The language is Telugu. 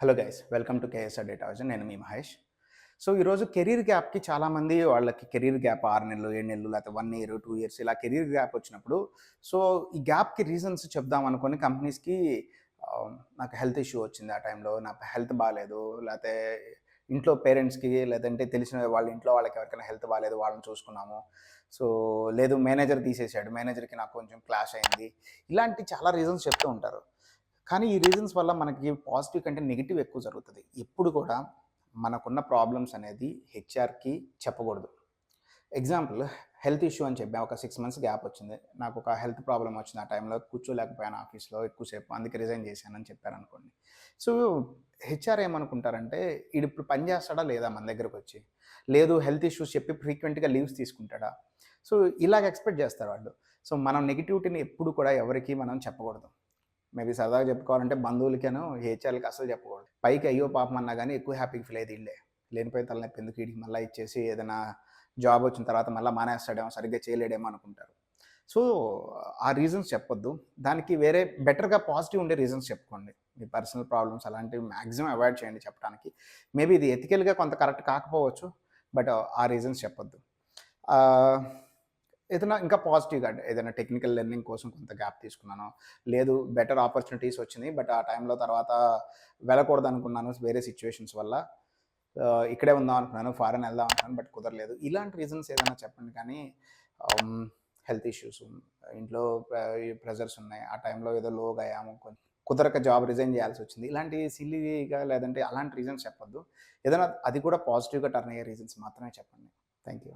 Hello guys, welcome to KSR data vision. నేను మీ మహేష్. సో ఈరోజు కెరీర్ గ్యాప్కి చాలామంది వాళ్ళకి కెరీర్ గ్యాప్ 6 నెలలు, 7 నెలలు, లేకపోతే 1 ఇయర్, 2 ఇయర్స్ ఇలా కెరీర్ గ్యాప్ వచ్చినప్పుడు సో ఈ గ్యాప్కి రీజన్స్ చెప్దాం అనుకొని కంపెనీస్కి నాకు హెల్త్ ఇష్యూ వచ్చింది, ఆ టైంలో నాకు హెల్త్ బాగాలేదు, లేకపోతే ఇంట్లో పేరెంట్స్కి లేదంటే తెలిసిన వాళ్ళ ఇంట్లో వాళ్ళకి ఎవరికైనా హెల్త్ బాగాలేదు వాళ్ళని చూసుకున్నాము. సో లేదు మేనేజర్ తీసేసాడు, మేనేజర్కి నాకు కొంచెం క్లాష్ అయింది, ఇలాంటి చాలా రీజన్స్ చెప్తూ ఉంటారు. కానీ ఈ రీజన్స్ వల్ల మనకి పాజిటివ్ కంటే నెగిటివ్ ఎక్కువ జరుగుతుంది. ఎప్పుడు కూడా మనకున్న ప్రాబ్లమ్స్ అనేది హెచ్ఆర్‌కి చెప్పకూడదు. ఎగ్జాంపుల్, హెల్త్ ఇష్యూ అని చెప్పాం. ఒక 6 మంత్స్ గ్యాప్ వచ్చింది. నాకు ఒక హెల్త్ ప్రాబ్లమ్ వచ్చింది. ఆ టైంలో కూర్చోలేకపోయాను ఆఫీస్‌లో ఎక్కువసేపు. అందుకే రిజైన్ చేశానని చెప్పారనుకోండి. సో హెచ్ఆర్ ఏమనుకుంటారంటే ఈడిప్పుడు పని చేస్తాడా లేదా మన దగ్గరకొచ్చి? లేదు హెల్త్ ఇష్యూస్ చెప్పి ఫ్రీక్వెంట్‌గా లీవ్స్ తీసుకుంటాడా? సో ఇలాగ ఎక్స్‌పెక్ట్ చేస్తారు వాళ్ళు. సో మనం నెగటివిటీని ఎప్పుడు కూడా ఎవరికీ మనం చెప్పకూడదు. మేబీ సరదాగా చెప్పుకోవాలంటే బంధువులకేనో, హెచ్ఆర్‌లకి అస్సలు చెప్పకూడదు. పైకి అయ్యో పాపం అన్నా గానీ ఎక్కువ హ్యాపీగా ఫీల్ అయ్యేది ఈళ్ళే. లేనిపోయిన తలనొప్పి ఎందుకు ఈడికి మళ్ళా ఇచ్చేసి ఏదైనా జాబ్ వచ్చిన తర్వాత మళ్ళా మానేస్తాడేమో, సరిగ్గా చేయలేడేమో అనుకుంటారు. సో ఆ రీజన్స్ చెప్పొద్దు. దానికి వేరే బెటర్‌గా పాజిటివ్ ఉండే రీజన్స్ చెప్పుకోండి. మీ పర్సనల్ ప్రాబ్లమ్స్ అలాంటివి మాక్సిమం అవాయిడ్ చేయండి చెప్పడానికి. మేబీ ఇది ఎథికల్‌గా కొంత కరెక్ట్ కాకపోవచ్చు. బట్ ఆ రీజన్స్ చెప్పొద్దు. ఆహ్, ఏదైనా ఇంకా పాజిటివ్‌గా అంటే ఏదైనా టెక్నికల్ లెర్నింగ్ కోసం కొంత గ్యాప్ తీసుకున్నాను. లేదు బెటర్ ఆపర్చునిటీస్ వచ్చినాయి. బట్ ఆ టైంలో తర్వాత వెళ్ళకూడదనుకున్నాను వేరే సిట్యుయేషన్స్ వల్ల. ఇక్కడే ఉందాం అనుకున్నాను. ఫారెన్ వెళ్దాం అనుకున్నాను. బట్ కుదరలేదు. ఇలాంటి రీజన్స్ ఏదైనా చెప్పండి కానీ హ్మ్, హెల్త్ ఇష్యూస్, ఇంట్లో ప్రెషర్స్ ఉన్నాయి. ఆ టైంలో ఏదో లోగా అయ్యాము. కుదరక జాబ్ రిజైన్ చేయాల్సొచ్చింది. ఇలాంటి సిల్లీగా లేదంటే అలాంటి రీజన్స్ చెప్పొద్దు. ఏదైనా అది కూడా పాజిటివ్‌గా టర్న్ అయ్యే రీజన్స్ మాత్రమే చెప్పండి. Thank you.